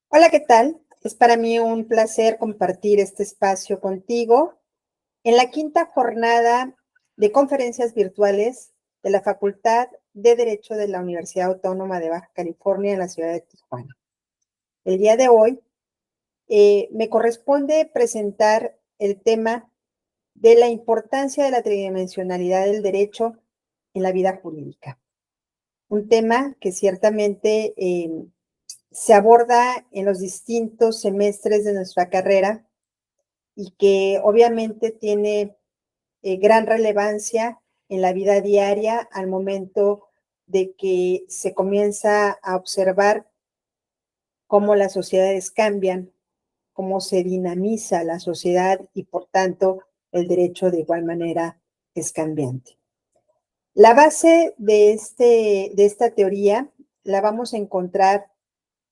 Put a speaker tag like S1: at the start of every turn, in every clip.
S1: Hola, ¿qué tal? Es para mí un placer compartir este espacio contigo en la quinta jornada de conferencias virtuales de la Facultad de Derecho de la Universidad Autónoma de Baja California en la ciudad de Tijuana. El día de hoy me corresponde presentar el tema de la importancia de la tridimensionalidad del derecho en la vida jurídica. Un tema que ciertamente se aborda en los distintos semestres de nuestra carrera y que obviamente tiene gran relevancia en la vida diaria al momento de que se comienza a observar cómo las sociedades cambian, cómo se dinamiza la sociedad y por tanto el derecho de igual manera es cambiante. La base de esta teoría la vamos a encontrar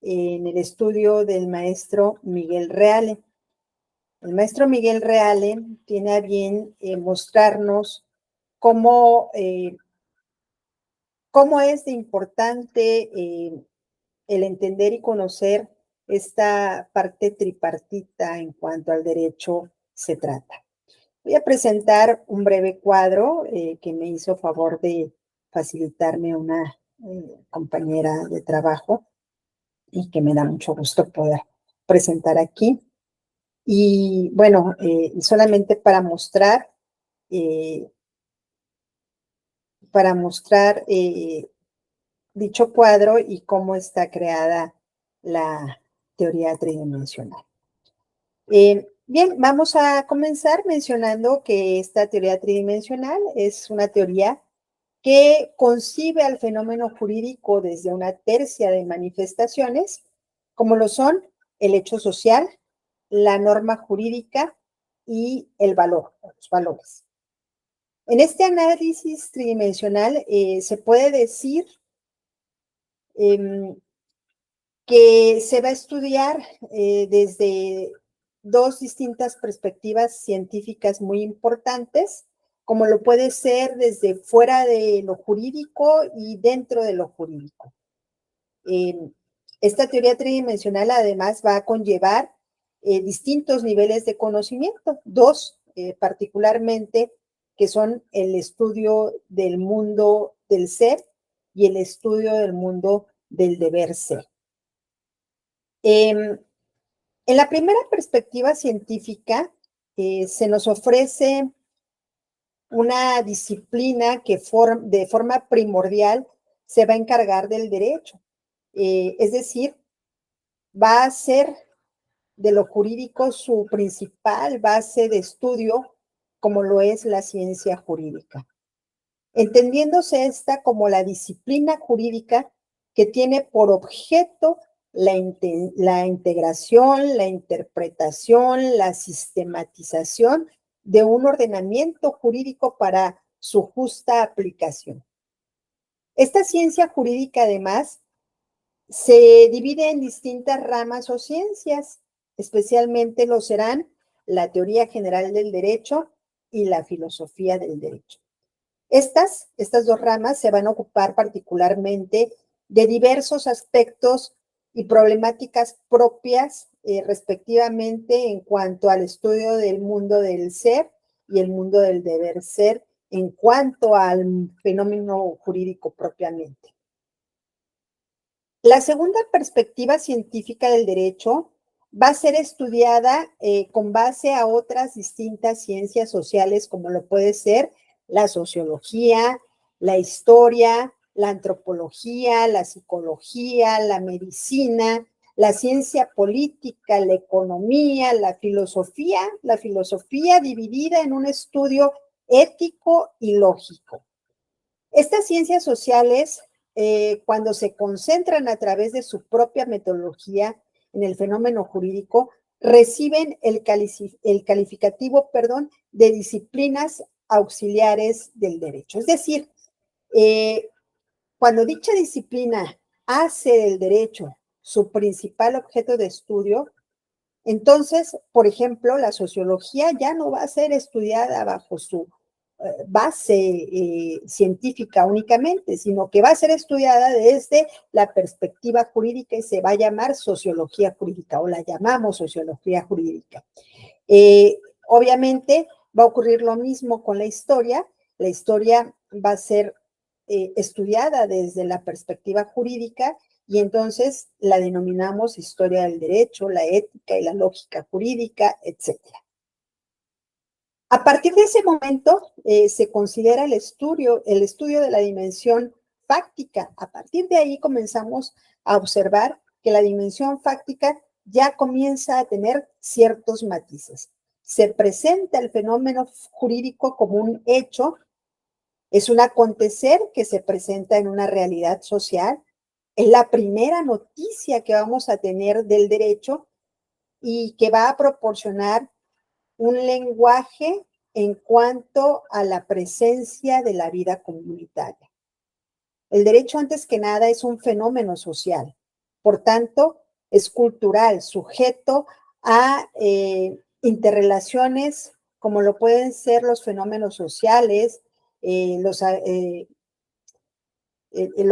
S1: en el estudio del maestro Miguel Reale. El maestro Miguel Reale tiene a bien mostrarnos cómo, cómo es de importante el entender y conocer esta parte tripartita en cuanto al derecho se trata. Voy a presentar un breve cuadro que me hizo favor de facilitarme una compañera de trabajo y que me da mucho gusto poder presentar aquí. Y bueno, solamente eh, para mostrar dicho cuadro y cómo está creada la teoría tridimensional. Bien, vamos a comenzar mencionando que esta teoría tridimensional es una teoría que concibe al fenómeno jurídico desde una tercia de manifestaciones, como lo son el hecho social, la norma jurídica y el valor, los valores. En este análisis tridimensional se puede decir eh, que se va a estudiar desde dos distintas perspectivas científicas muy importantes, como lo puede ser desde fuera de lo jurídico y dentro de lo jurídico. Eh, Esta teoría tridimensional además va a conllevar distintos niveles de conocimiento, dos particularmente, que son el estudio del mundo del ser y el estudio del mundo del deber ser. En la primera perspectiva científica, se nos ofrece una disciplina que de forma primordial se va a encargar del derecho. Es decir, va a ser de lo jurídico su principal base de estudio, como lo es la ciencia jurídica. Entendiéndose esta como la disciplina jurídica que tiene por objeto la integración, la interpretación, la sistematización de un ordenamiento jurídico para su justa aplicación. Esta ciencia jurídica, además, se divide en distintas ramas o ciencias, especialmente lo serán la teoría general del derecho y la filosofía del derecho. Estas dos ramas se van a ocupar particularmente de diversos aspectos y problemáticas propias, respectivamente, en cuanto al estudio del mundo del ser y el mundo del deber ser, en cuanto al fenómeno jurídico propiamente. La segunda perspectiva científica del derecho va a ser estudiada con base a otras distintas ciencias sociales, como lo puede ser la sociología, la historia, la antropología, la psicología, la medicina, la ciencia política, la economía, la filosofía dividida en un estudio ético y lógico. Estas ciencias sociales, cuando se concentran a través de su propia metodología en el fenómeno jurídico, reciben el calificativo, de disciplinas auxiliares del derecho. Es decir, eh, cuando dicha disciplina hace del derecho su principal objeto de estudio, entonces, por ejemplo, la sociología ya no va a ser estudiada bajo su base científica únicamente, sino que va a ser estudiada desde la perspectiva jurídica y se va a llamar sociología jurídica o la llamamos sociología jurídica. Obviamente va a ocurrir lo mismo con la historia. La historia va a ser estudiada desde la perspectiva jurídica y entonces la denominamos historia del derecho, la ética y la lógica jurídica, etcétera. A partir de ese momento se considera el estudio de la dimensión fáctica. A partir de ahí comenzamos a observar que la dimensión fáctica ya comienza a tener ciertos matices. Se presenta el fenómeno jurídico como un hecho, es un acontecer que se presenta en una realidad social, es la primera noticia que vamos a tener del derecho y que va a proporcionar un lenguaje en cuanto a la presencia de la vida comunitaria. El derecho, antes que nada, es un fenómeno social. Por tanto, es cultural, sujeto a interrelaciones como lo pueden ser los fenómenos sociales, lo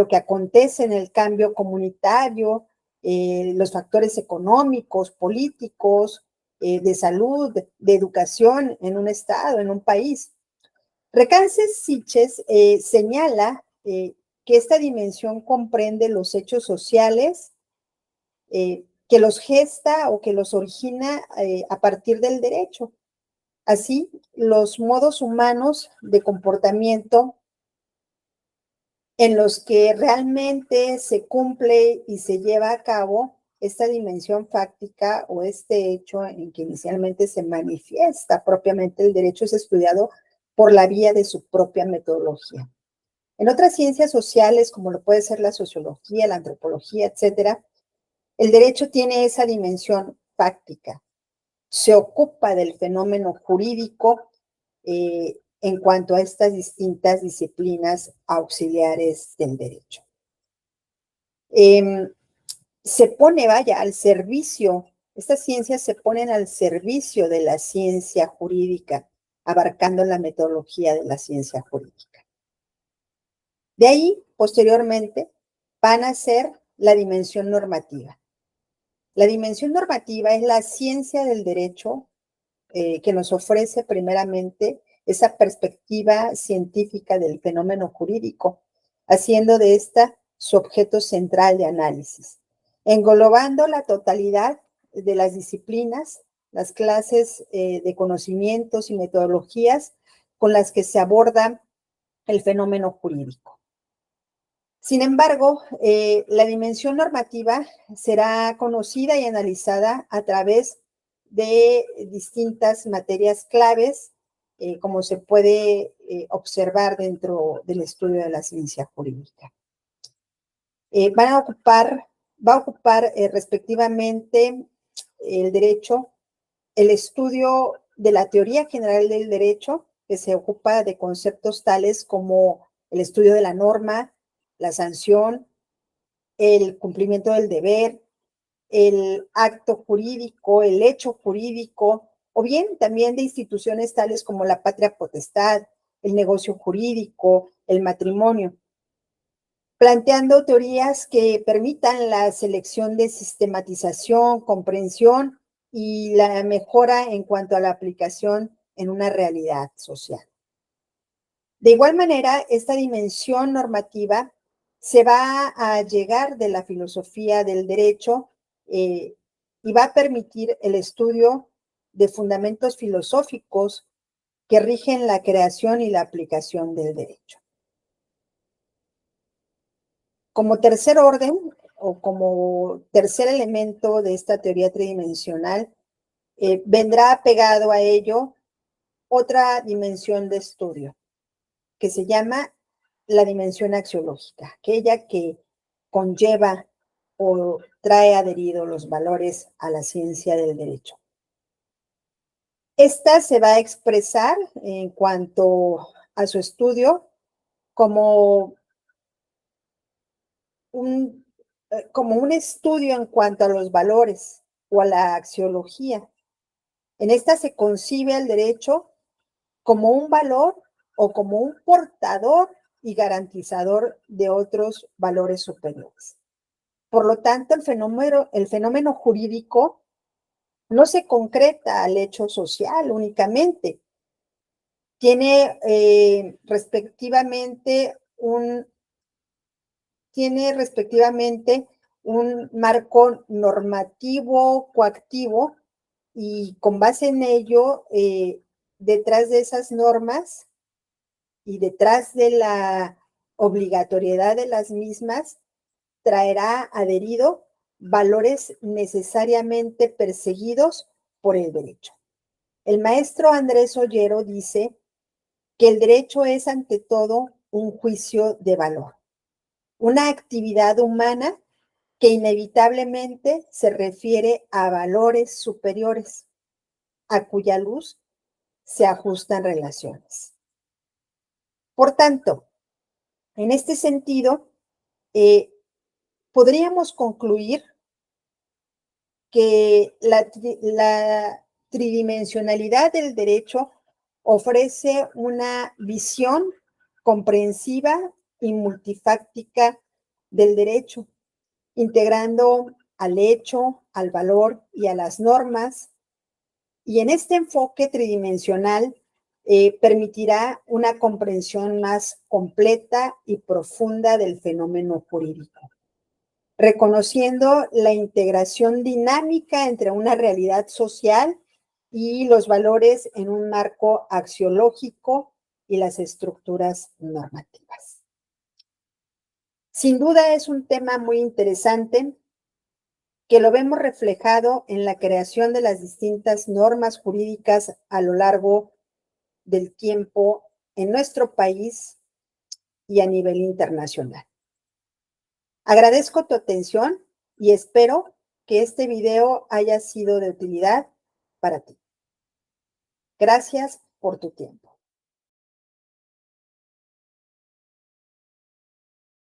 S1: que acontece en el cambio comunitario, los factores económicos, políticos, de salud, de educación en un estado, en un país. Recances Siches señala que esta dimensión comprende los hechos sociales que los gesta o que los origina a partir del derecho. Así, los modos humanos de comportamiento en los que realmente se cumple y se lleva a cabo esta dimensión fáctica o este hecho en que inicialmente se manifiesta propiamente el derecho es estudiado por la vía de su propia metodología. En otras ciencias sociales, como lo puede ser la sociología, la antropología, etcétera, el derecho tiene esa dimensión fáctica. Se ocupa del fenómeno jurídico en cuanto a estas distintas disciplinas auxiliares del derecho. Se pone, vaya, al servicio, estas ciencias se ponen al servicio de la ciencia jurídica, abarcando la metodología de la ciencia jurídica. De ahí, posteriormente, van a ser la dimensión normativa. La dimensión normativa es la ciencia del derecho que nos ofrece primeramente esa perspectiva científica del fenómeno jurídico, haciendo de esta su objeto central de análisis, englobando la totalidad de las disciplinas, las clases de conocimientos y metodologías con las que se aborda el fenómeno jurídico. Sin embargo, la dimensión normativa será conocida y analizada a través de distintas materias claves, como se puede observar dentro del estudio de la ciencia jurídica. Va a ocupar respectivamente el derecho, el estudio de la teoría general del derecho, que se ocupa de conceptos tales como el estudio de la norma, la sanción, el cumplimiento del deber, el acto jurídico, el hecho jurídico, o bien también de instituciones tales como la patria potestad, el negocio jurídico, el matrimonio, planteando teorías que permitan la selección de sistematización, comprensión y la mejora en cuanto a la aplicación en una realidad social. De igual manera, esta dimensión normativa se va a llegar de la filosofía del derecho y va a permitir el estudio de fundamentos filosóficos que rigen la creación y la aplicación del derecho. Como tercer orden o como tercer elemento de esta teoría tridimensional, vendrá pegado a ello otra dimensión de estudio que se llama la dimensión axiológica, aquella que conlleva o trae adherido los valores a la ciencia del derecho. Esta se va a expresar en cuanto a su estudio como un estudio en cuanto a los valores o a la axiología. En esta se concibe el derecho como un valor o como un portador y garantizador de otros valores superiores. Por lo tanto, el fenómeno jurídico no se concreta al hecho social únicamente. Tiene respectivamente un marco normativo, coactivo, y con base en ello, detrás de esas normas y detrás de la obligatoriedad de las mismas, traerá adherido valores necesariamente perseguidos por el derecho. El maestro Andrés Ollero dice que el derecho es ante todo un juicio de valor, una actividad humana que inevitablemente se refiere a valores superiores, a cuya luz se ajustan relaciones. Por tanto, en este sentido, podríamos concluir que la tridimensionalidad del derecho ofrece una visión comprensiva y multifáctica del derecho, integrando al hecho, al valor y a las normas. Y en este enfoque tridimensional permitirá una comprensión más completa y profunda del fenómeno jurídico, reconociendo la integración dinámica entre una realidad social y los valores en un marco axiológico y las estructuras normativas. Sin duda es un tema muy interesante que lo vemos reflejado en la creación de las distintas normas jurídicas a lo largo del tiempo en nuestro país y a nivel internacional. Agradezco tu atención y espero que este video haya sido de utilidad para ti. Gracias por tu tiempo.